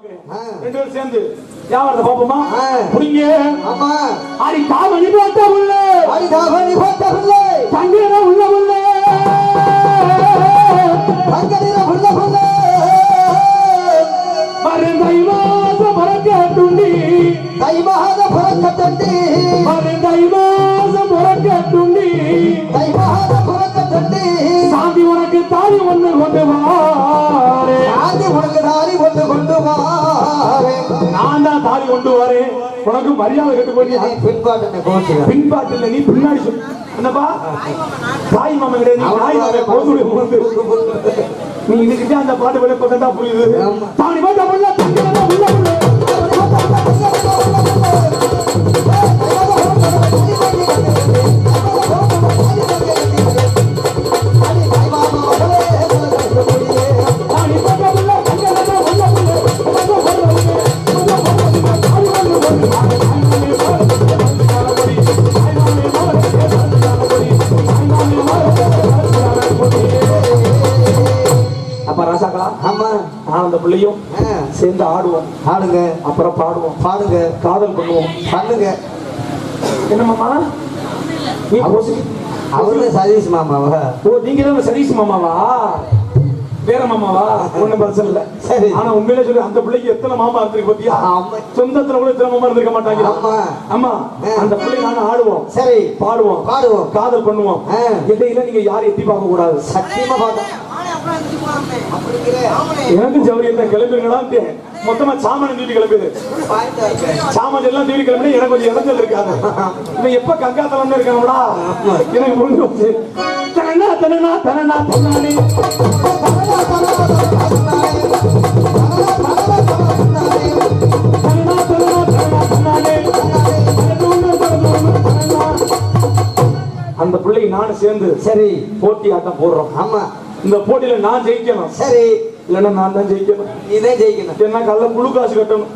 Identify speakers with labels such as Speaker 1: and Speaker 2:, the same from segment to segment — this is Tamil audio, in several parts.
Speaker 1: ரெண்டு பேரும் சேர்ந்து வியாபாரத்தை பாப்போமா? புரிங்க.
Speaker 2: ஆமா.
Speaker 1: அடி தாவணி போட்ட உள்ள,
Speaker 2: அடி தாவணி போட்ட உள்ள,
Speaker 1: தங்கீர உள்ள உள்ள,
Speaker 2: தங்கீர உள்ள உள்ள,
Speaker 1: மருந்தை மாத மரக்கட்டுண்டி,
Speaker 2: தை மாத மரக்கட்டுண்டி,
Speaker 1: மருந்தை மாத மரக்கட்டுண்டி,
Speaker 2: தை மாத மரக்கட்டுண்டி,
Speaker 1: சாந்தி உனக்கு தாலி ஒன்று கொண்டு வாரே,
Speaker 2: சாந்தி உனக்கு தாலி ஒன்று கொண்டு வாரே,
Speaker 1: நான் தான் தாலி கொண்டு வரேன். உனக்கு மரியாதை கட்டு போய் பின்பாட்டு இல்ல, நீ பின்னாடி சொல்லு. என்னப்பா தாய் மாமா கிடையாது, நீ தாய் மாமா கோதுடைய முகந்து நீ இதுக்கிட்டே அந்த பாட்டு போய் பக்கம் புரியுது. தானி பாட்டா உள்ள தங்கடா உள்ள உள்ள அந்த பிள்ளையும் சேர்ந்து ஆடுவோம்.
Speaker 2: ஆடுங்க,
Speaker 1: அப்புறம் பாடுவோம்.
Speaker 2: பாடுங்க,
Speaker 1: காதல் பண்ணுவோம்.
Speaker 2: பண்ணுங்க.
Speaker 1: என்ன மாமா நீ
Speaker 2: அவரு சதீஷ் மாமாவா?
Speaker 1: ஓ, நீங்க தான் சதீஷ் மாமாவா? வேற மாமாவா? ஒண்ணும் பிரச்சனை இல்ல. சரி. ஆனா உண்மையிலே சொல்லி அந்த பிள்ளைக்கு எத்தனை மாமா இருக்கு பத்தியா? சொந்தத்துல கூட எத்தனை மாமா இருந்திருக்க மாட்டாங்க. ஆமா. அந்த பிள்ளை நானும் ஆடுவோம். சரி. பாடுவோம், பாடுவோம், காதல் பண்ணுவோம். இடையில நீங்க யாரும் எட்டி பார்க்க கூடாது. சத்தியமா பார்க்க எனக்கு ஜவுரியத்தை கிளம்பிருங்களா? மொத்தமா சாமான தீவி கிளம்புது. சாமான் எல்லாம் தீவி கிளம்பி எனக்கு கொஞ்சம் இறஞ்சல் இருக்காது. இவன் எப்ப கங்கா தலம்னு இருக்காங்களா எனக்கு முடிஞ்சு வச்சு. தனனா தனனா தனனா தன்னானே அந்த பிள்ளை நானும் சேர்ந்து சரி போட்டி ஆட்டம் போடுறோம். ஆமா. இந்த போட்டியில நான் ஜெயிக்கணும். சரி. இல்லன்னா நான் தான் ஜெயிக்கணும். நீதான் ஜெயிக்கணும். என்ன கல்ல முழு காசு கட்டணும்.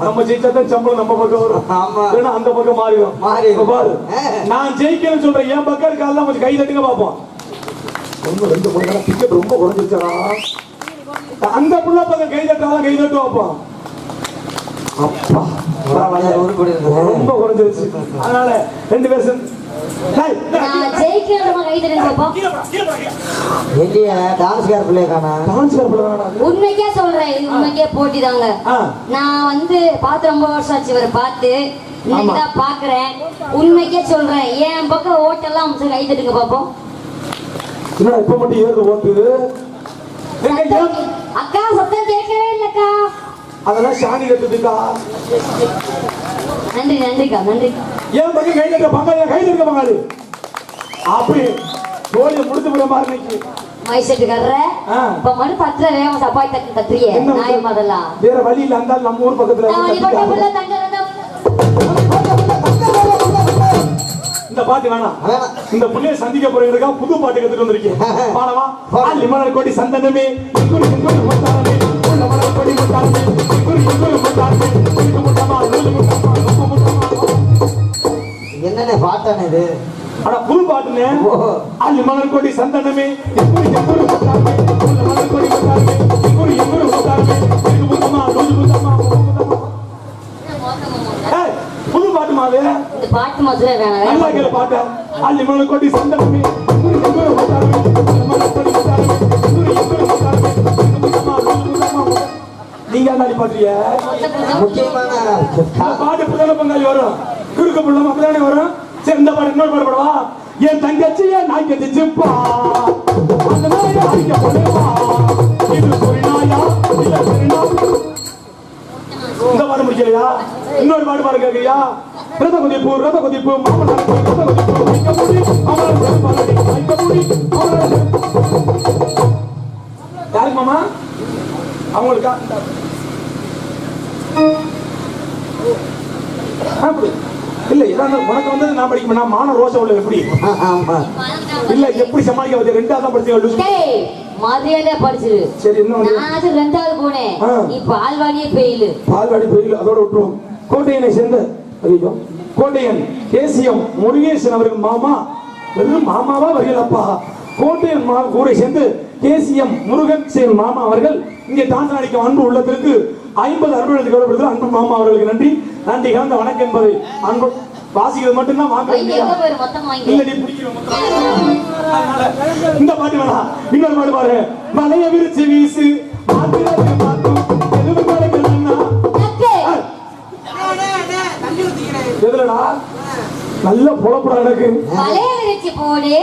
Speaker 1: நம்ம ஜெயிச்சா தான் சம்பளம் நம்ம பக்கம் வரும். இல்லன்னா அந்த பக்கம் மாறிடும். பாரு, நான் ஜெயிக்கணும்னு சொல்றேன். என் பக்கம் இருக்கால கொஞ்சம் கை தட்டுங்க பாப்போம். ஒண்ணு ரெண்டு மூணு டிக்கெட் ரொம்ப குறைஞ்சிருச்சா? அந்த புள்ள பக்கம் கை தட்டாலும் கை தட்டு வைப்போம். அப்பா ரொம்ப குறைஞ்சிருச்சு. அதனால ரெண்டு பேரும்
Speaker 3: உண்மைக்கே சொல்றேன், இது உண்மைக்கே போட்டி தாங்க. நான் வந்து பார்த்து ரொம்ப வருஷம் ஆச்சு இவரை பார்த்து, இன்னைக்குதான் பாக்குறேன். உண்மைக்கே சொல்றேன், என் பக்கம் ஓட்டெல்லாம் கை தட்டுங்க பாப்போம்.
Speaker 1: இப்ப மட்டும் ஏது ஓட்டு?
Speaker 3: அக்கா சத்தம் கேட்கவே இல்லக்கா.
Speaker 1: அதெல்லாம் சாணி கட்டுதுக்கா.
Speaker 3: நன்றி நன்றிக்கா, நன்றி.
Speaker 1: ஏன் பக்கம் கை தட்டுற பங்காளி, கை தட்டுற பங்காளி அப்படி தோழியை முடித்து விட மாதிரி
Speaker 3: மைசெட்டுக்காரர இப்ப மணி பத்திர வேகம் சப்பாய் தட்டு தட்டுறியே நியாயம்? அதெல்லாம்
Speaker 1: வேற வழி இல்ல. அந்த நம்ம ஊர் பக்கத்துல இந்த பாட்டு வேணாம். இந்த புள்ளைய சந்திக்க போறீங்க புது பாட்டு கத்துட்டு வந்திருக்கேன். பாடவா? லிமலர் கோடி சந்தனமே இங்குரு இங்குரு முத்தாரமே உள்ள மலர் கோடி முத்தாரமே இங்குரு இங்குரு முத்தாரமே இங்குரு முத்தாமா நூறு முத்தாமா ரொம்ப முத்தாமா.
Speaker 2: என்னென்ன பாட்டானே இது?
Speaker 1: அட புது பாட்டுனே. லிமலர் கோடி சந்தனமே இங்குரு இங்குரு முத்தாரமே உள்ள மலர் கோடி முத்தாரமே இங்குரு இங்குரு முத்தாரமே இங்குரு முத்தாமா நூறு முத்தாமா ரொம்ப முத்தாமா. ஏய் புது பாட்டு மாவே.
Speaker 3: இந்த பாட்டு மாதிரி வேணாம்.
Speaker 1: நல்லா கேளு பாட்டு. லிமலர் கோடி சந்தனமே இங்குரு இங்குரு முத்தாரமே உள்ள மலர் கோடி முத்தாரமே இங்குரு இங்குரு முத்தாரமே இங்குரு முத்தாமா நூறு முத்தாமா. நீங்க என்ன பாடுறிய?
Speaker 2: முக்கியமான
Speaker 1: பாட்டு புதன பங்காளி வரும், குறுக்க புள்ள மக்களானே வரும். சரி இந்த பாட்டு இன்னொரு பாட்டு பாடவா? என் தங்கச்சிய நான் கட்டிச்சுப்பா அந்த மாதிரி அடிக்க போடுவா. இது சொரிநாயா இல்ல சொரினா? இந்த பாட்டு முடிக்கலையா? இன்னொரு பாட்டு பாடு கேட்கறியா? ரத கொதிப்பு ரத கொதிப்பு மாமனார் ரத கொதிப்பு வைக்க முடி மாமனார் பாடி வைக்க முடி மாமனார். யாருக்கு மாமா? அவங்களுக்கா? இல்ல உனக்கு வந்து நான் படிக்க நான் மான ரோசா உள்ள எப்படி இல்ல எப்படி சமாளிக்க வந்து ரெண்டாவது தான் படிச்சு
Speaker 3: மாதிரியாதே படிச்சிரு.
Speaker 1: சரி இன்னும்
Speaker 3: நான் ரெண்டாவது போனேன். நீ பால்வாடியே பெயில்.
Speaker 1: பால்வாடி பெயில் அதோட விட்டுருவோம். கோட்டையனை சேர்ந்த ஐயோ கோட்டையன் கேசியம் முருகேசன் அவர்கள் மாமா. வெறும் மாமாவா வரலப்பா. கோட்டையன் ஊரை சேர்ந்து கேசியம் முருகன் மாமா அவர்கள் இங்கே டான்ஸ் அடிக்கும் அன்பு உள்ளத்திற்கு 50 அன்புகளுக்கு கௌரவப்படுத்த அன்பு மாமா அவர்களுக்கு நன்றி. நன்றி கலந்த வணக்கம் என்பதை அன்பு வாசிக்கிறது மட்டும்தான் வாங்க இந்த பாட்டு வேணா. இன்னொரு பாட்டு பாரு. மலைய விரிச்சு வீசு எதுலடா நல்ல பொழப்புடா எனக்கு.
Speaker 3: மலைய விரிச்சு போடு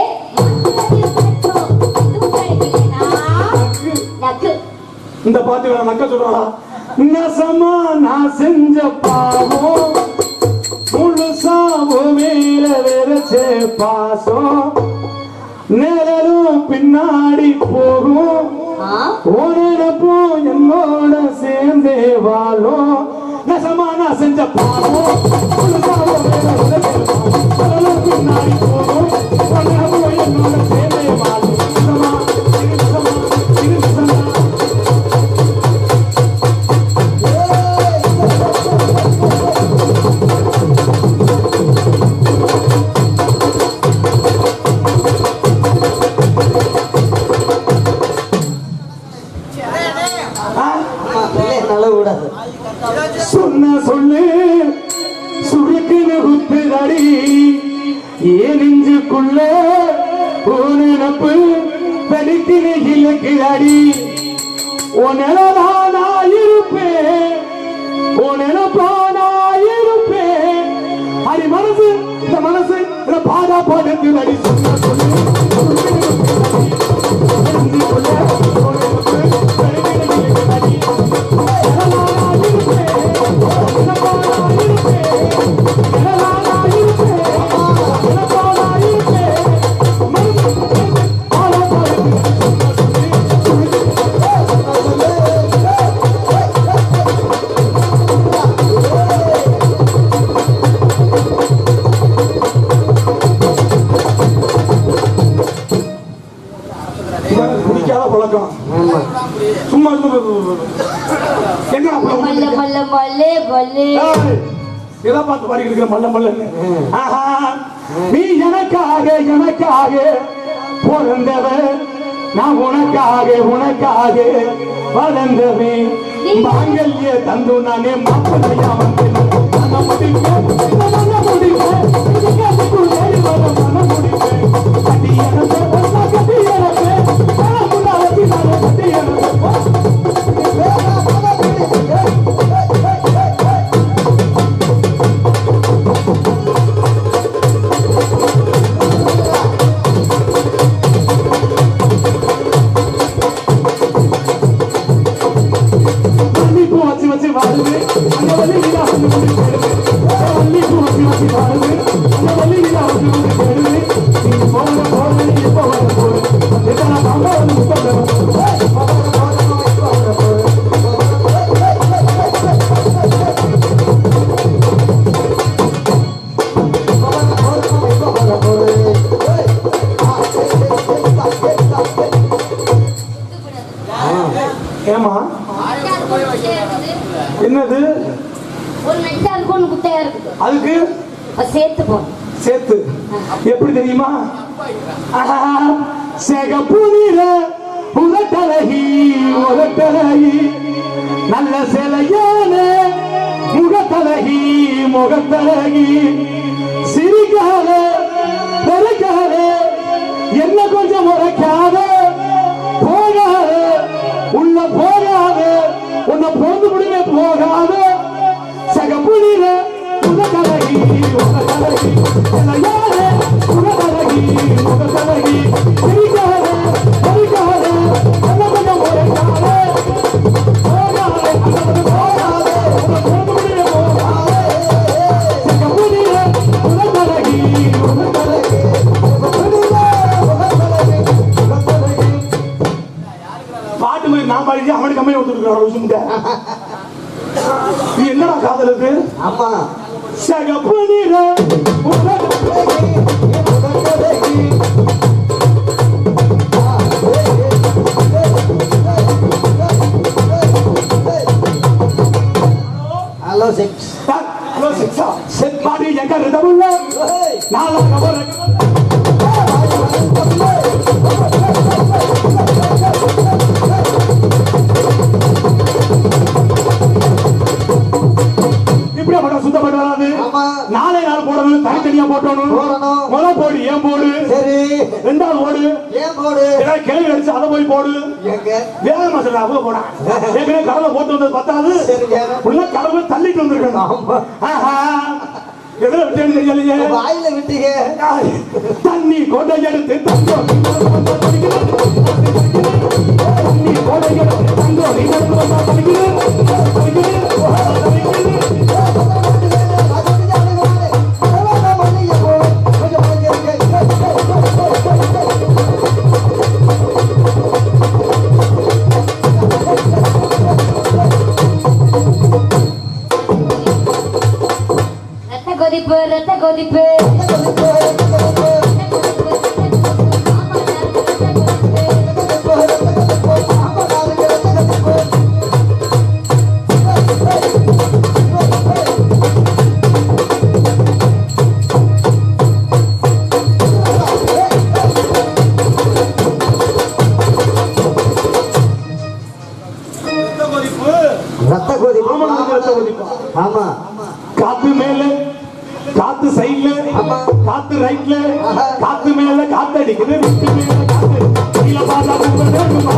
Speaker 1: இந்த பாட்டு வேணா. நக்க சொல்றாடா. நசமா நான் செஞ்ச பாவம் முழுசாவும் மேல விரிச்சே பாசம் நேரம் பின்னாடி போகும் ஓரப்போ என்னோட சேர்ந்தே வாழும். நசமா நான் செஞ்ச பாவம் முழுசாவும் மேல விரிச்சே பாசம் பின்னாடி போகும் ஓரப்போ என்னோட சேர்ந்தே வாழும். சொன்ன சொல்லு சுருக்குன்னு குத்துதடி ஏன் நெஞ்சுக்குள்ள ஒரு நினப்பு தடிக்கிற இலக்குதடி. உனதான் நான் இருப்பேன் உனப்பானாயிருப்பேன். அடி மனசு இந்த மனசு பாதா போடுறடி. சொன்ன சொல்லு சும்மா எதை பார்த்து பாடி இருக்கிற மல்ல மல்லன்னு. நீ எனக்காக பிறந்தவன் நான் உனக்காக வளர்ந்தவன். மாங்கல்ய தந்து நானே மாப்பிள்ளையா வந்தேன். என்னது
Speaker 3: ஒரு நெஞ்சா இருக்கு ஒன்னு குட்டையா இருக்கு.
Speaker 1: அதுக்கு
Speaker 3: சேர்த்து போறோம்.
Speaker 1: சேர்த்து எப்படி தெரியுமா? சேகப்புனிர உலட்டழகி நல்ல சிலையான முகத்தழகி சிரிக்காத பெருக்காத என்ன கொஞ்சம் முறைக்காத போகாத உள்ள போகாத உன்னை போந்து முடிவே போகாத சகப்புனிர உலகழகி சிலையான முகத்தழகி சிரிக்காத பெருக்காத என்ன கொஞ்சம் முறைக்காத அவனுக்கு கம்மியா ஒத்துருக்கான். என்னடா காதல் இது?
Speaker 2: ஆமா
Speaker 1: சகப்புனிர
Speaker 2: ஹலோ சிக்ஸ்
Speaker 1: செட் பாடி எங்க ரிதமுள்ள நாளா கவர தனியா போட்டணும்
Speaker 2: போடணும்.
Speaker 1: முதல் போடு ஏன் போடு,
Speaker 2: சரி
Speaker 1: ரெண்டாவது போடு
Speaker 2: ஏன் போடு
Speaker 1: ஏதாவது கேள்வி அடிச்சு அதை போய் போடு.
Speaker 2: எங்க
Speaker 1: வேகமா சொல்ல அவங்க போடா ஏற்கனவே கடலை போட்டு வந்தது பத்தாது,
Speaker 2: சரி வேற
Speaker 1: உள்ள கடலை தள்ளிட்டு வந்திருக்கணும்.
Speaker 2: ஆமா
Speaker 1: ஆஹா, எதுல விட்டேன்னு தெரியலையே.
Speaker 2: வாயில விட்டீங்க
Speaker 1: தண்ணி கொடை எடுத்து தங்கோ தண்ணி கொடை எடுத்து தங்கோ
Speaker 3: ரத்த கொதிப்பு ரத்த கொதிப்பு
Speaker 2: ரத்த கொதிப்பு
Speaker 1: ஆமா, ரத்த கொதிப்பு.
Speaker 2: ஆமா
Speaker 1: காத்து மேல காத்து சைட்ல காத்து ரைட்ல காத்து மேல காத்து அடிக்குது விட்டு மேல காத்து கீழ பார்த்தா ரொம்ப வேணுமா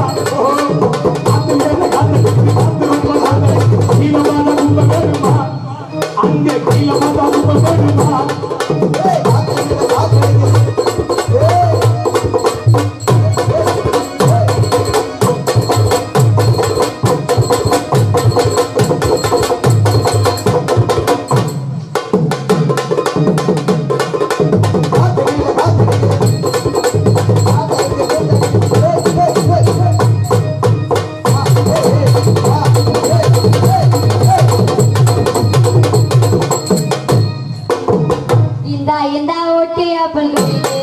Speaker 1: காத்து மேல காத்து அடிக்குது காத்து ரொம்ப காத்து கீழ பார்த்தா ரொம்ப வேணுமா அங்கே கீழ பார்த்தா ரொம்ப வேணுமா
Speaker 3: இந்த இந்த ஒட்டி ஆப்பிள் கொடிது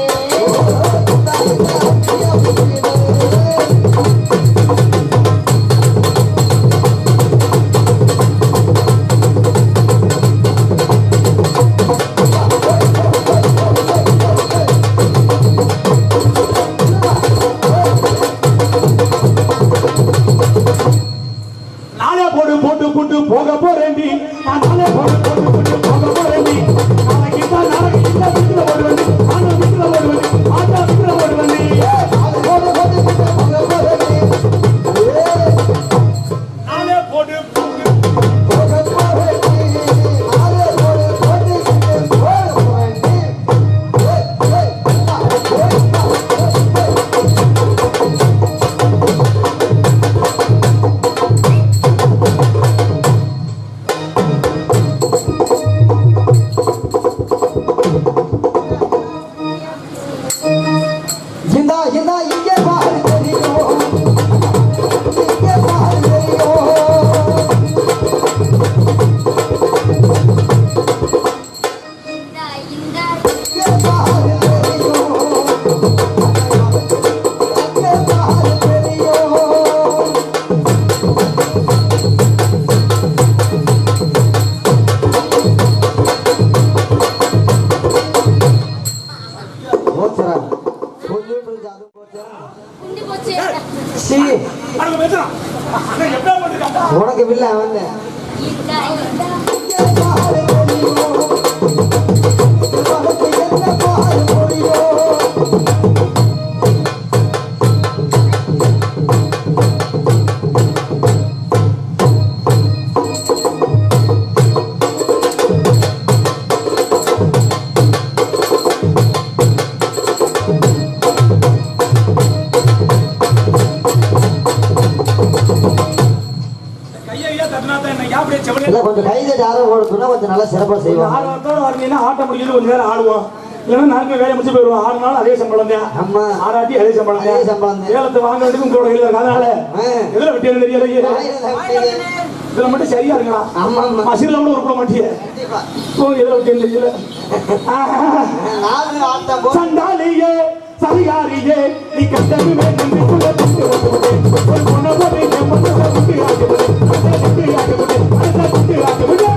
Speaker 1: நானே போடு போட்டு போட்டு போக போறேன்டி நான் நானே போடு போட்டு போட்டு போக போறேன்டி நாளைக்கு இந்த வீட்டுல போடுவேன் ஆனா வீட்டுல போடுவேன் ஆட்டா வீட்டுல போடுவேன் நானே போடு
Speaker 2: இந்தா இந்தா இங்கே பாரு தெரியும் இங்கே பாரு தெரியும்
Speaker 3: இந்த
Speaker 2: இங்கே பாரு தெரியும் இங்கே பாரு தெரியும் போச்சரா கொஞ்சம் அது போச்சா
Speaker 3: குண்டி போச்சு
Speaker 2: சி
Speaker 1: அங்க வெச்சறான் அண்ணா எப்ப போட்டுட்டாங்க
Speaker 2: உனக்கு வில்ல அவன்
Speaker 3: இந்த இந்த
Speaker 2: இங்கே பாரு தெரியும் உனக்கு என்ன பாரு தெரியும்
Speaker 1: கையா தட்டினா தான் என்ன யாப்படியே செவனே
Speaker 2: இல்ல கொஞ்சம் கை தட்டி ஆரம் போடுறதுன்னா கொஞ்சம் நல்லா சிறப்பா செய்வாங்க
Speaker 1: ஆடுறதோட வரீங்கன்னா ஆட்ட முடியுது கொஞ்ச நேரம் ஆடுவோம் இல்லைன்னா நாளைக்கு வேலையை முடிச்சு போயிடுவோம் 6 நாள் அதே சம்பளம் தான்
Speaker 2: ஆமா
Speaker 1: ஆராட்டி அதே சம்பளம்
Speaker 2: அதே சம்பளம் தான்.
Speaker 1: ஏலத்தை வாங்குறதுக்கு உங்களோட கையில இருக்கு. அதனால எதுல விட்டியது தெரியலையே இதுல மட்டும் சரியா இருக்கலாம்
Speaker 2: ஆமா ஆமா
Speaker 1: மசீர்ல கூட உருப்பட மாட்டியே
Speaker 2: கண்டிப்பா
Speaker 1: எதுல விட்டியது தெரியல
Speaker 2: நாலு ஆட்டம் போ
Speaker 1: சண்டாலியே சரியாரியே நீ கண்டது வேண்டும் விட்டுல விட்டு வந்து ஒரு பொண்ணை போட்டு என் மனசை விட்டு ஆகிவிடு விட்டு ஆகிவிடு விட்டு ஆகிவிடு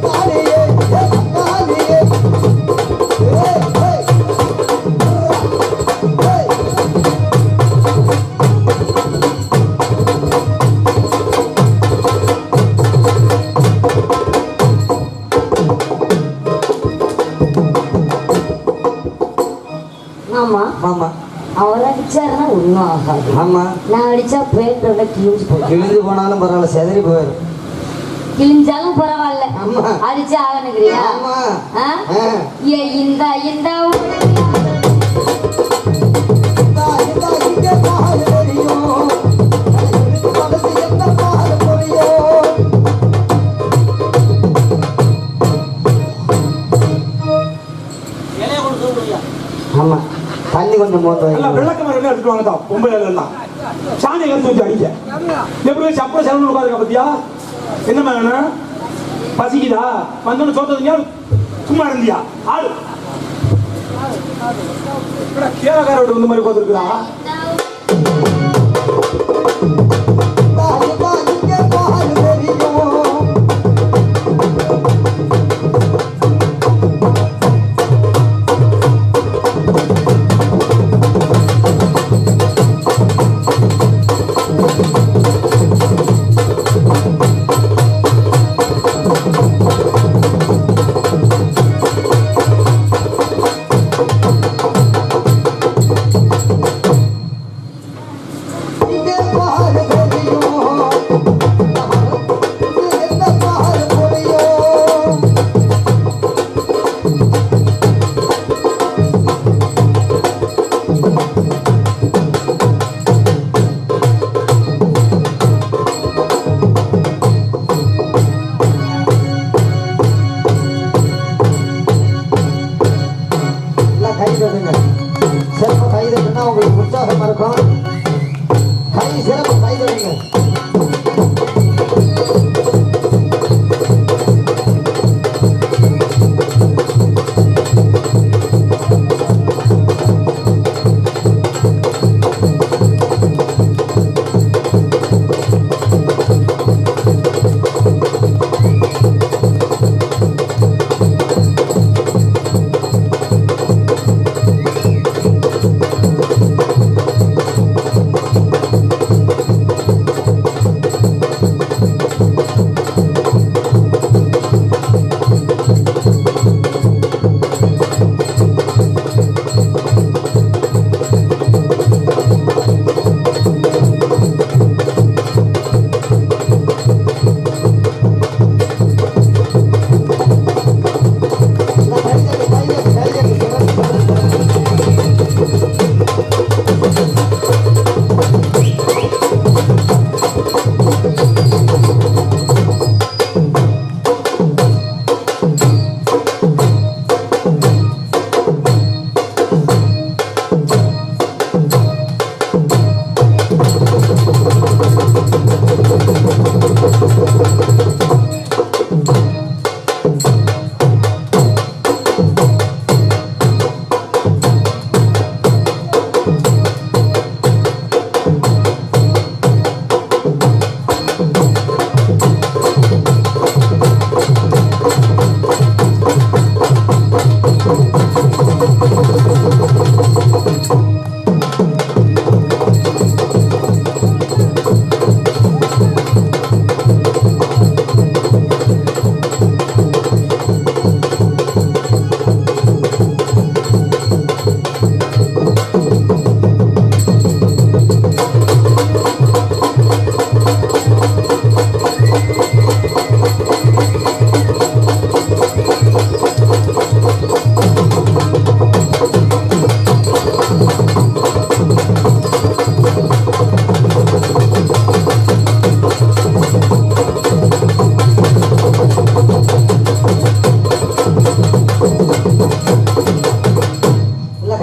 Speaker 2: காலியே காலியே
Speaker 3: ஆமா
Speaker 2: ஆமா
Speaker 3: அவர் அடிச்சாருன்னா ஒன்றும் ஆகாது.
Speaker 2: ஆமா
Speaker 3: நான் அடிச்சா பேண்ட் கிழிஞ்சு போகும்.
Speaker 2: கிழிஞ்சு போனாலும் பரவாயில்ல, செதறி போயிடும்.
Speaker 3: கிழிஞ்சாலும் பரவாயில்ல,
Speaker 2: ஆமா
Speaker 3: அடிச்சா ஆகணுங்கிறியா?
Speaker 2: ஆமா
Speaker 3: இந்த இந்த
Speaker 2: இங்க பாரு தெரியும், மனசு என்ன பாரு புரியும். ஆமா தண்ணி கொஞ்சம் போட்டு
Speaker 1: எல்லாம் விளக்கமாறு என்ன எடுத்துட்டு வாங்க தான் பொம்பளை எல்லாம் சாணி கருத்து வச்சு அடிக்க எப்படி சப்பளம் செலவு உட்காருங்க பத்தியா என்னமா வேணும் பசிக்குதா வந்தோன்னு சோத்ததுங்க சும்மா இருந்தியா ஆடு கேரக்காரோட இந்த மாதிரி உட்காந்துருக்குதா
Speaker 2: இங்க பாரு தெரியும். சிறப்பு கைதுன்னா உங்களுக்கு உற்சாகமா இருக்கும். சிறப்பு கைதுங்க.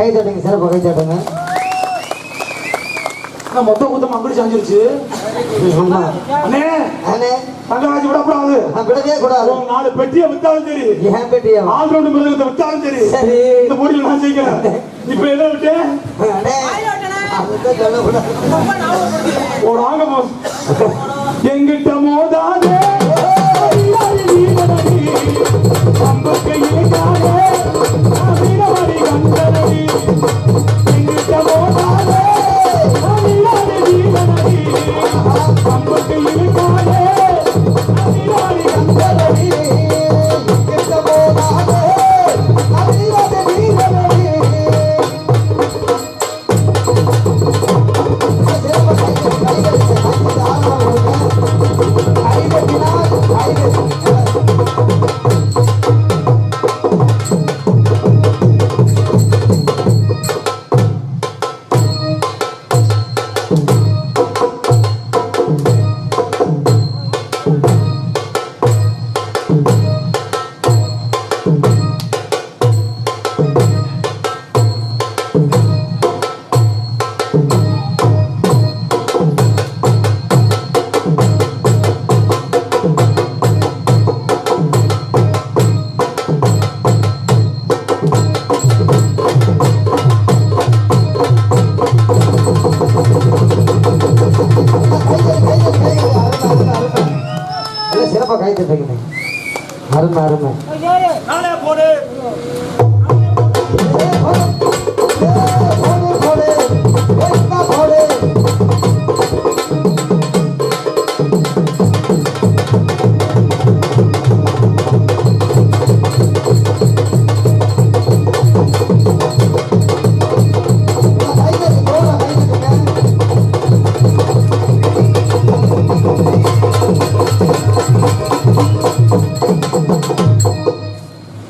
Speaker 2: கை தட்டுங்க, சிறப்பு கை தட்டுங்க.
Speaker 1: மொத்த கூட்டம் அப்படி செஞ்சிருச்சு. அண்ணே
Speaker 2: அண்ணே
Speaker 1: தங்கராஜ் விடக்கூடாது,
Speaker 2: விடவே கூடாது.
Speaker 1: 4 பெட்டியை வித்தாலும் சரி,
Speaker 2: ஏன் பெட்டியா
Speaker 1: ஆல்ரவுண்ட் மிருகத்தை வித்தாலும் சரி,
Speaker 2: சரி
Speaker 1: இந்த போட்டியில் நான் ஜெயிக்கிறேன். இப்ப என்ன விட்டு ஒரு ஆக எங்கிட்ட மோதாதே
Speaker 2: கைத்தட்டு அருமை அருமை
Speaker 1: நானே போடு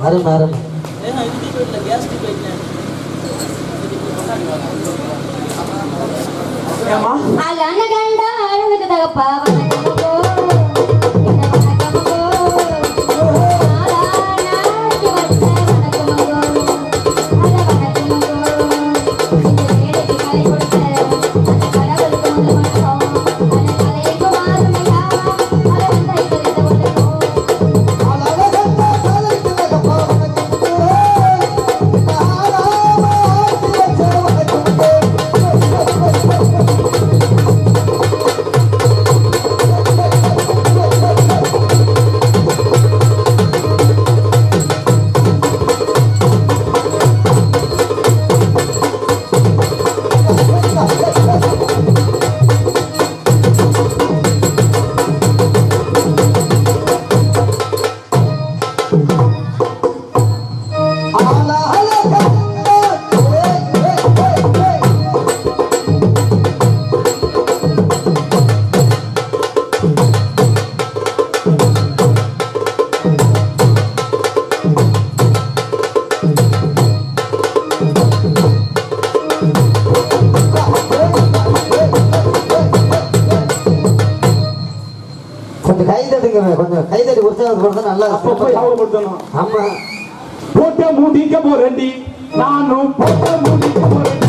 Speaker 2: அருமை அருமை
Speaker 1: ஏமா
Speaker 3: அழகு கண்டா அழகுக்கு தகப்பா வணக்கமுகோ என்ன வணக்கமுகோ நாளானாக்கி வச்ச வணக்கமுகோ அத வணக்கமுகோ இந்த வேலைக்கு கலை கொடுத்த அந்த கடவுளுக்கு வந்து வணக்கம் அந்த கலைக்கு மாறுமையா அத வந்து ஐதரித்த வணக்கம்
Speaker 2: கொஞ்சம் கைதட்டுங்க கொஞ்சம் கைதட்டி உற்சாகப்படுத்த நல்லா
Speaker 1: அப்பப்போ ஞாபகப்படுத்தணும்
Speaker 2: ஆமா
Speaker 1: போட்ட மூடிக்க போறேன்டி நானும் போட்ட மூடிக்க போறேன்டி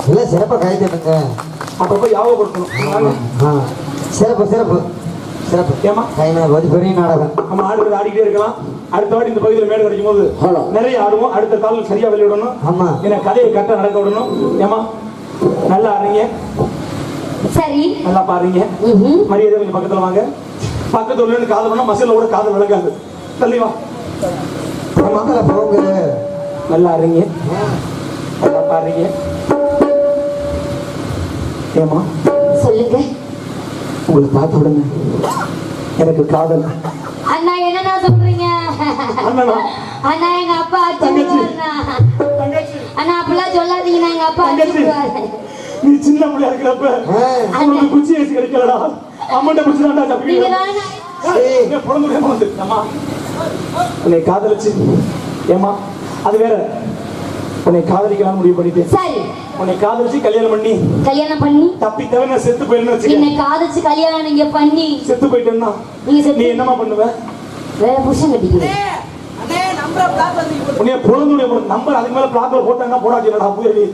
Speaker 2: இல்ல சிறப்பா கைதட்டுங்க
Speaker 1: அப்பப்போ ஞாபகப்படுத்தணும்
Speaker 2: சிறப்பு சிறப்பு சிறப்பு
Speaker 1: ஏமா
Speaker 2: ஒரு பெரிய நாடகம்
Speaker 1: நம்ம ஆடுறது ஆடிக்கிட்டே இருக்கலாம் அடுத்த வாட்டி இந்த பகுதியில் மேடு கிடைக்கும் போது நிறைய ஆடுவோம் அடுத்த காலம் சரியா வெளியிடணும்
Speaker 2: ஆமா
Speaker 1: என்ன கதையை கட்ட நடக்க விடணும் ஏமா நல்லா ஆடுறீங்க
Speaker 3: சரி
Speaker 1: நல்லா பாடுறீங்க மரியாதை கொஞ்சம் பக்கத்துல வாங்க பக்கத்துல உள்ள காதல் பண்ணா மசில கூட காதல் விளக்காது தள்ளி வா
Speaker 2: மக்களை போங்க
Speaker 1: நல்லா ஆடுறீங்க நல்லா பாடுறீங்க ஏமா
Speaker 3: சொல்லுங்க
Speaker 1: உங்களை பார்த்த உடனே எனக்கு காதல்
Speaker 3: அண்ணா என்னண்ணா சொல்றீங்க
Speaker 1: அண்ணனா
Speaker 3: அண்ணா எங்க அப்பா
Speaker 1: தங்கச்சி.
Speaker 3: அடிச்சுடுவாருண்ணா.
Speaker 1: தங்கச்சி
Speaker 3: அண்ணா அப்படிலாம் சொல்லாதீங்கண்ணா எங்க அப்பா
Speaker 1: தங்கச்சி.
Speaker 3: அடிச்சுடுவாரு.
Speaker 1: நீ சின்ன பிள்ளையா இருக்கிறப்ப உனக்கு குச்சி ஏசி கிடைக்கலடா அம்மன்ட்ட குச்சிதான்டா
Speaker 3: நீங்க
Speaker 1: தப்பிக்கிறேன்
Speaker 3: தானே
Speaker 1: பிறந்து வந்து அம்மா உன்னை காதலிச்சு ஏமா அது வேற உன்னை காதலிக்கலாம்னு முடிவு பண்ணிட்டேன்
Speaker 3: சரி
Speaker 1: உன்னை காதலிச்சு கல்யாணம் பண்ணி
Speaker 3: கல்யாணம் பண்ணி
Speaker 1: தப்பி தவிர நான் செத்து போயிருந்து வச்சுக்க
Speaker 3: என்னை காதலிச்சு கல்யாணம் நீங்க பண்ணி
Speaker 1: செத்து போயிட்டேன்னா
Speaker 3: நீங்க
Speaker 1: நீ
Speaker 3: செத்து
Speaker 1: என்னமா பண்ணுவ
Speaker 3: வேற புருஷன் கட்டிக்கிறீங்க
Speaker 1: உன்னைய பொழுதுடைய நம்பர் அதுக்கு மேல பிளாக்ல போட்டாங்கன்னா போடாது என்னடா புயலி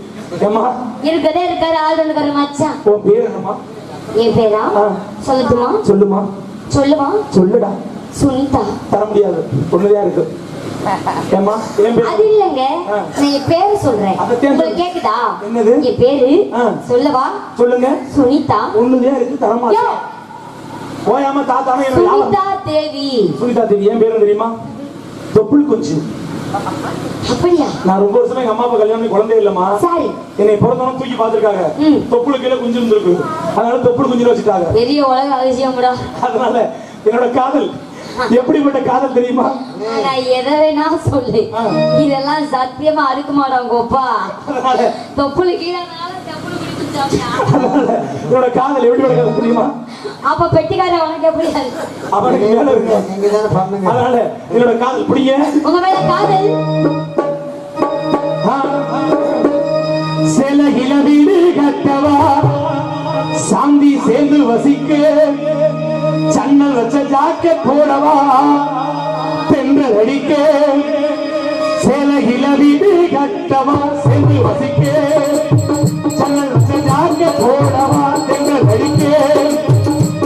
Speaker 1: ஏமா
Speaker 3: இருக்கதே இருக்காரு ஆள் இருக்காரு மச்சான்
Speaker 1: உன் பேர் என்னம்மா
Speaker 3: என் பேரா சொல்லட்டுமா
Speaker 1: சொல்லுமா
Speaker 3: சொல்லுவா
Speaker 1: சொல்லுடா
Speaker 3: சுனிதா
Speaker 1: தர முடியாது ஒண்ணுதான் இருக்கு ஏமா என் பேர்
Speaker 3: அது இல்லங்க நான் என் பேரு சொல்றேன்
Speaker 1: அதத்தான்
Speaker 3: உங்களுக்கு கேக்குதா
Speaker 1: என்னது?
Speaker 3: என் பேரு சொல்லவா
Speaker 1: சொல்லுங்க
Speaker 3: சுனிதா
Speaker 1: ஒண்ணுதான் இருக்கு தர
Speaker 3: யோ,
Speaker 1: மாட்டேன் ஓயாம தாத்தானே என்ன
Speaker 3: சுனிதா தேவி
Speaker 1: சுனிதா தேவி என் பேரு தெரியுமா தொப்புள் குஞ்சு
Speaker 3: அப்படியா
Speaker 1: நான் ரொம்ப வருஷமா எங்க அம்மா அப்பா கல்யாணம் பண்ணி குழந்தை இல்லம்மா
Speaker 3: சரி
Speaker 1: என்னை பிறந்தவனும் தூக்கி பார்த்திருக்காங்க தொப்புளு கீழே குஞ்சு இருந்திருக்கு அதனால தொப்புள் குஞ்சுன்னு வச்சுட்டாங்க
Speaker 3: பெரிய உலக அதிசயம்டா
Speaker 1: அதனால என்னோட காதல் எப்படிப்பட்ட காதல் தெரியுமா
Speaker 3: நான் எதை வேணா சொல்லு இதெல்லாம் சத்தியமா அறுக்குமாடா உங்க அப்பா
Speaker 1: அதனால
Speaker 3: தொப்புளு கீழே தொப்புளு குடிச்சாங்க
Speaker 1: அதனால என்னோட காதல் எப்படிப்பட்ட காதல் தெரியுமா
Speaker 3: அப்ப பெட்டிக்கார உனக்கு எப்படி
Speaker 1: அவனுக்கு மேல இருக்கு
Speaker 2: நீங்க தானே பண்ணுங்க
Speaker 1: அதனால என்னோட காதல் பிடிங்க
Speaker 3: உங்க மேல காதல்
Speaker 1: சில இளவீடு கட்டவா சாந்தி சேர்ந்து வசிக்க சன்னல் வச்ச ஜாக்கெட் போடவா தென்றல் அடிக்க சேலையில வீடு கட்டவா சென்று வசிக்க சன்னல் வச்ச ஜாக்கெட் போடவா தென்றல் அடிக்க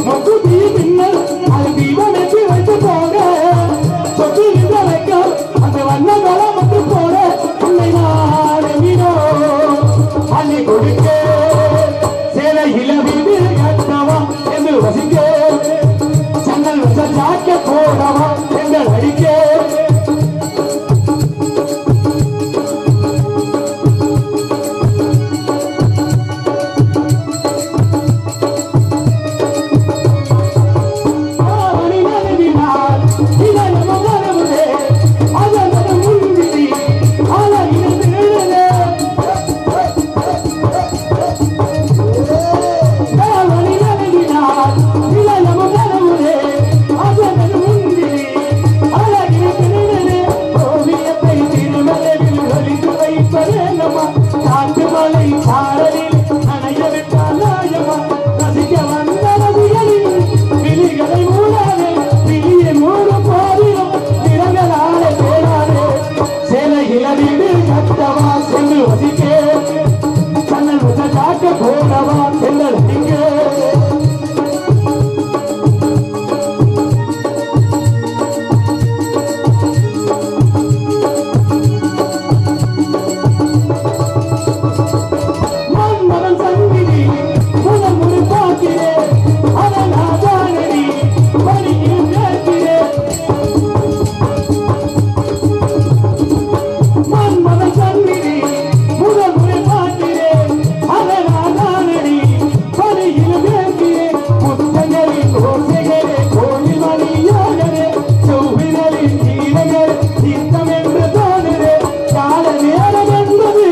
Speaker 1: முகுதி மின்னல் அது தீபம் வச்சு வைத்து போக சொத்து இந்த வைக்கம் அந்த வண்ண மலம் வந்து போல உன்னை நான் எங்கினோ அள்ளி கொடுக்க சேலையில வீடு கட்டவா என்று வசிக்க சன்னல் வச்ச ஜாக்கெட் போடவா தென்றல் அடிக்க போடவா தென்றல் அடிக்க மன்மதன் சங்கிலி முதல் முறை பார்க்கிறேன் அவன் ஆதானடி பணியில் கேட்கிறேன் மன்மதன் சங்கிலி முதல் முறை பார்க்கிறேன் அவன் ஆதானடி பணியில் கேட்கிறேன் புத்தங்களின் ஓசைகளே கோயில் மணியாகவே செவ்வினரின் கீழங்கள் சித்தம் என்று தோணுது கால நேரம் என்பது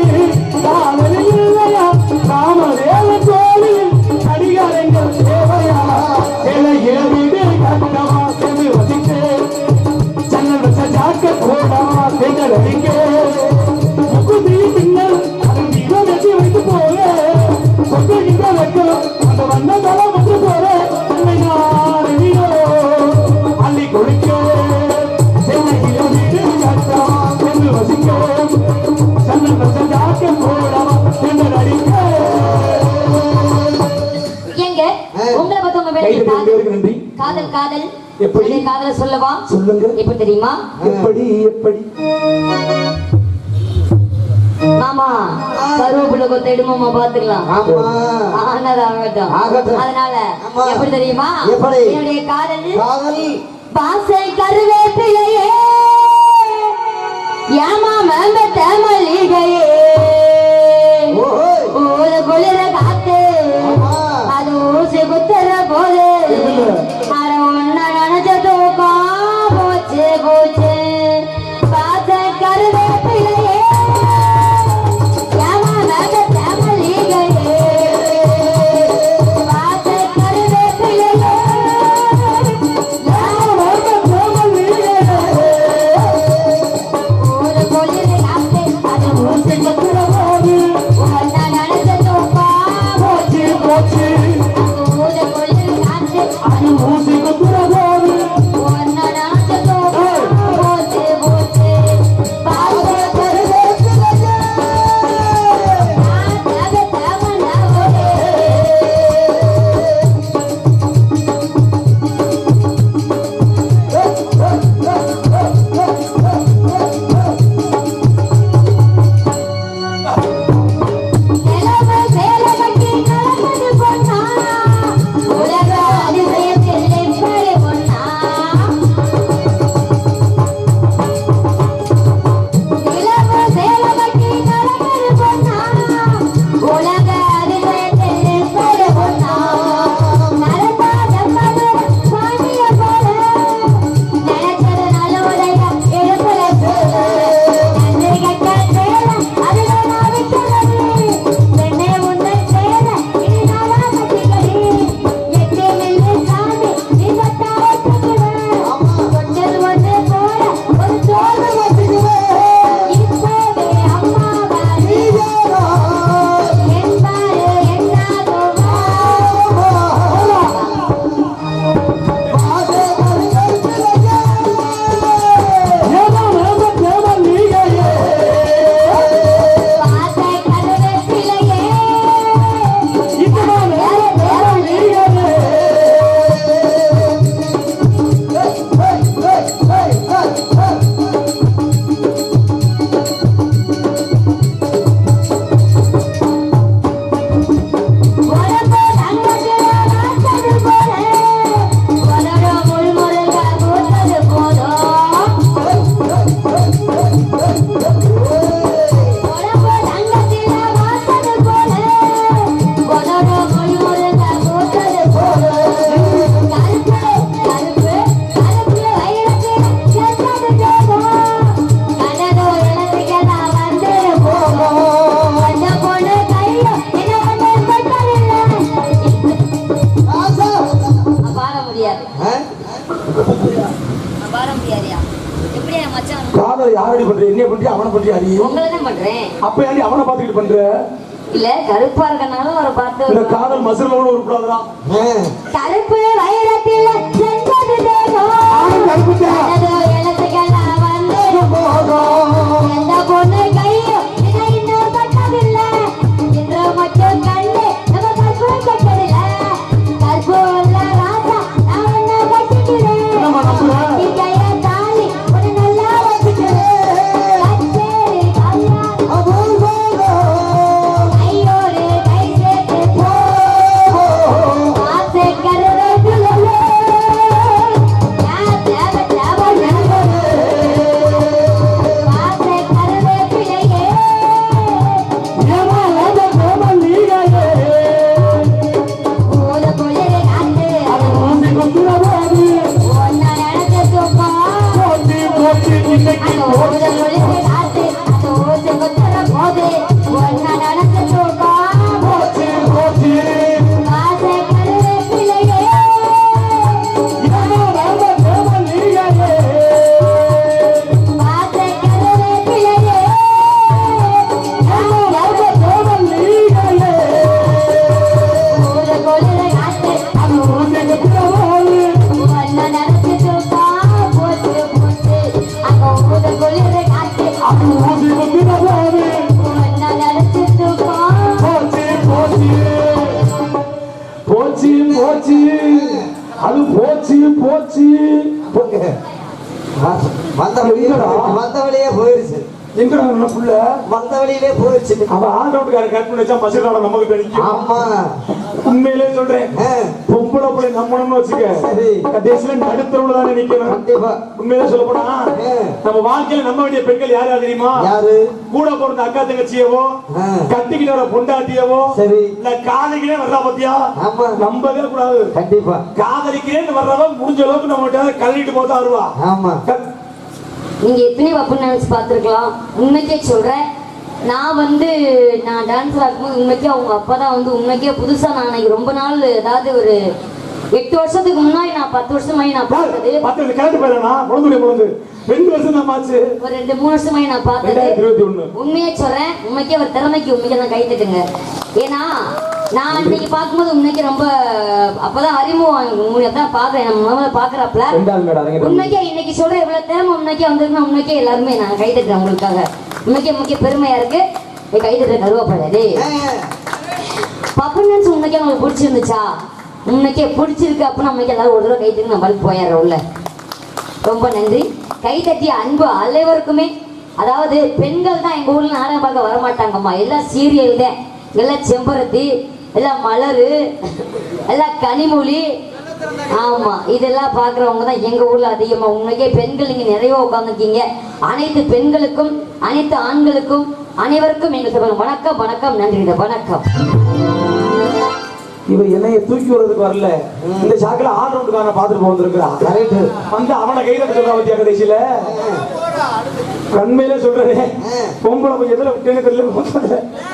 Speaker 1: காதலில் இல்லையா காமதேவ கோவில் கடிகாரங்கள் தேவையா சிலையில வீடு கட்டவா சென்று வசிக்க சன்னல் வச்ச ஜாக்கெட் போடவா தென்றல் அடிக்க முகுதி பின்னல் அதன் தீபம் வெட்டி வைத்து போல சொத்துகின்ற வைக்கம் அந்த வண்ண தலம் வந்து போல உன்னை நான் எண்ணினோ அள்ளி கொடுக்க சிலையில வீடு கட்டவா சென்று வசிக்க சன்னல் வச்ச ஜாக்கெட் போடவா தென்றல் அடிக்க
Speaker 3: ஏங்க உங்களை பத்தி உங்க மேல
Speaker 1: கைது
Speaker 3: காதல்
Speaker 1: ரெண்டு நன்றி
Speaker 3: காதல் காதல்
Speaker 1: எப்படி?
Speaker 3: என்னுடைய காதல சொல்லவா
Speaker 1: சொல்லுங்க
Speaker 3: எப்ப தெரியுமா
Speaker 1: எப்படி எப்படி
Speaker 3: மாமா கருவேப்பிலை கொத்த இடுமாமா பாத்துக்கலாம்
Speaker 2: ஆமா
Speaker 3: ஆனது ஆகட்டும்
Speaker 2: ஆகட்டும்.
Speaker 3: அதனால
Speaker 2: ஆமா.
Speaker 3: எப்படி தெரியுமா
Speaker 2: எப்படி?
Speaker 3: என்னுடைய காதல்
Speaker 2: காதல்
Speaker 3: பாசை கருவேப்பிலையே ஏமாம மல்லிகையே
Speaker 2: ஓஹோய்
Speaker 3: ஊரு குளிர காத்து
Speaker 2: ஆமா
Speaker 3: அது ஊசி குத்துற போது அர ஒன்ன நினைச்ச தூக்கம் போச்சு போச்சு பாசை கருவேப்பிலையே ஏமாம மல்லிகையே பாசை கருவேப்பிலையே
Speaker 1: மல்லிகையே
Speaker 3: மரியாதையா எப்படியா மச்சான்
Speaker 1: காதல் யாரடி பண்ற என்ன பண்றியா அவனை பண்றியா நீ
Speaker 3: உங்களை தான் பண்றேன்
Speaker 1: அப்ப ஏன்டி அவனை பாத்துக்கிட்டு பண்ற
Speaker 3: இல்ல கருப்பா இருக்கனால அவரை பார்த்து
Speaker 1: இந்த காதல் மசுரல உருப்படாதா
Speaker 3: கருப்பு வைரத்தில் செஞ்சது தேகம் எனது எழுத்துக்கள் வந்து எந்த பொண்ணு கையும் இதை இன்னும் கட்டதில்லை இன்று மட்டும் கண்டு நம்ம கற்பு கட்டதில்லை கற்பு உள்ள ராசா நான் என்ன கட்டிக்கிறேன் கைய தாலி ஒரு நல்லா வச்சுக்கிறேன் கச்சேரி கல்யாணம் கையோடு கை சேர்த்து போ ஆசை கருவேப்பிலையே தேவ தேவ ஆசை கருவேப்பிலையே ஊத குளிரை காத்து ஒன்னா நினைச்சு தூக்கா அந்த ஊத குளிரை காத்து அந்த ஊசி குத்துற போது ஒன்னா நினைச்சு தூக்கா ஆசை கருவேப்பிலையே ஆசை கருவேப்பிலையே ஊத குளிரை காத்து அந்த ஊசி ஒன்னா நினைச்சு தூக்கா போச்சு போச்சு அங்க ஊத குளிரை காத்து ஒன்னா நினைச்சு தூக்கா
Speaker 1: போச்சு போச்சு அது போச்சு போச்சு
Speaker 2: வந்த வழியே போயிருச்சு
Speaker 1: எங்கடா என்ன புள்ள
Speaker 2: வந்த வழியிலே போயிருச்சு
Speaker 1: அவன் ஆண்டோட்டுக்கார கட் பண்ணி வச்சா மசுராட நமக்கு கிடைக்கும்
Speaker 2: ஆமா
Speaker 1: உண்மையிலே சொல்றேன் பொம்பளை பிள்ளை நம்பணும்னு வச்சுக்க
Speaker 2: சரி.
Speaker 1: கடைசியில நடுத்தரவுல தானே நிக்கணும்
Speaker 2: கண்டிப்பா
Speaker 1: உண்மையிலே சொல்ல போனா நம்ம வாழ்க்கையில நம்ப வேண்டிய பெண்கள் யார் யார் தெரியுமா
Speaker 2: யாரு
Speaker 1: கூட பிறந்த அக்கா தங்கச்சியவோ கட்டிக்கிட்டு வர பொண்டாட்டியவோ
Speaker 2: சரி
Speaker 1: இல்ல காதலிக்கிறேன் வர்றா பத்தியா
Speaker 2: ஆமா
Speaker 1: நம்பவே கூடாது
Speaker 2: கண்டிப்பா
Speaker 1: காதலிக்கிறேன்னு வர்றவன் முடிஞ்ச அளவுக்கு நம்ம கல்லிட்டு போதா வருவா
Speaker 2: ஆமா
Speaker 3: நீங்க எத்தனையோ வப்பு நினைச்சு பார்த்துருக்கலாம் உண்மைக்கே சொல்றேன் நான் டான்ஸ் ஆடும்போது உண்மைக்கே அவங்க அப்பா தான் உண்மைக்கே புதுசா நான் அன்னைக்கு ரொம்ப நாள் அதாவது ஒரு 8 வருஷத்துக்கு முன்னாடி நான் 10 வருஷம் முன்னாடி நான் பார்த்தது
Speaker 1: கரெக்ட் போயிடனா பொழுது 2 வருஷம் தான் ஆச்சு
Speaker 3: ஒரு 2-3 வருஷம் முன்னாடி நான் பார்த்தது
Speaker 1: 2021
Speaker 3: உண்மையே சொல்றேன் உண்மைக்கே ஒரு திறமைக்கு உண்மைக்கு நான் கை தட்டுங்க ஏன்னா நான் இன்னைக்கு பார்க்கும்போது உண்மைக்கு ரொம்ப அப்பதான் அறிமுகம் தான் பாக்குறேன் நம்ம முதல்ல பாக்குறாப்ல உண்மைக்கே இன்னைக்கு சொல்ற இவ்வளவு திறமை உண்மைக்கே வந்திருக்குன்னா உண்மைக்கே எல்லாருமே நான் கை தட்டுறேன் உங்களுக்காக உண்மைக்கே பெருமையா இருக்கு கை தட்டுற கருவாப்படாது பர்ஃபார்மன்ஸ் உண்மைக்கே உங்களுக்கு பிடிச்சிருந்துச்சா உண்மைக்கே பிடிச்சிருக்கு அப்படின்னு உண்மைக்கு எல்லாரும் ஒரு தடவை கை தட்டி நம்ம போயிடுறோம் உள்ள ரொம்ப நன்றி கை தட்டிய அன்பு அனைவருக்குமே அதாவது பெண்கள் தான் எங்க ஊர்ல நாடகம் பார்க்க வரமாட்டாங்கம்மா எல்லாம் சீரியல் தான் எல்லாம் செம்பருத்தி எல்லாம் மலரு எல்லாம் கனிமொழி ஆமா இதெல்லாம் பாக்குறவங்க தான் எங்க ஊர்ல அதிகமா உண்மைக்கே பெண்கள் நீங்க நிறைய உட்காந்துருக்கீங்க அனைத்து பெண்களுக்கும் அனைத்து ஆண்களுக்கும் அனைவருக்கும் எங்க சொல்லுங்க வணக்கம் வணக்கம் நன்றி வணக்கம்
Speaker 1: இவன் என்னைய தூக்கி விடுறதுக்கு வரல இந்த சாக்கில ஆல்ரவுண்டுக்கான பாத்துட்டு போந்திருக்கிறான் கரெக்ட் வந்து அவனை கையில சொல்றா பத்தியா கடைசியில கண்மையில சொல்றேன் பொம்பளை எதுல விட்டேன்னு தெரியல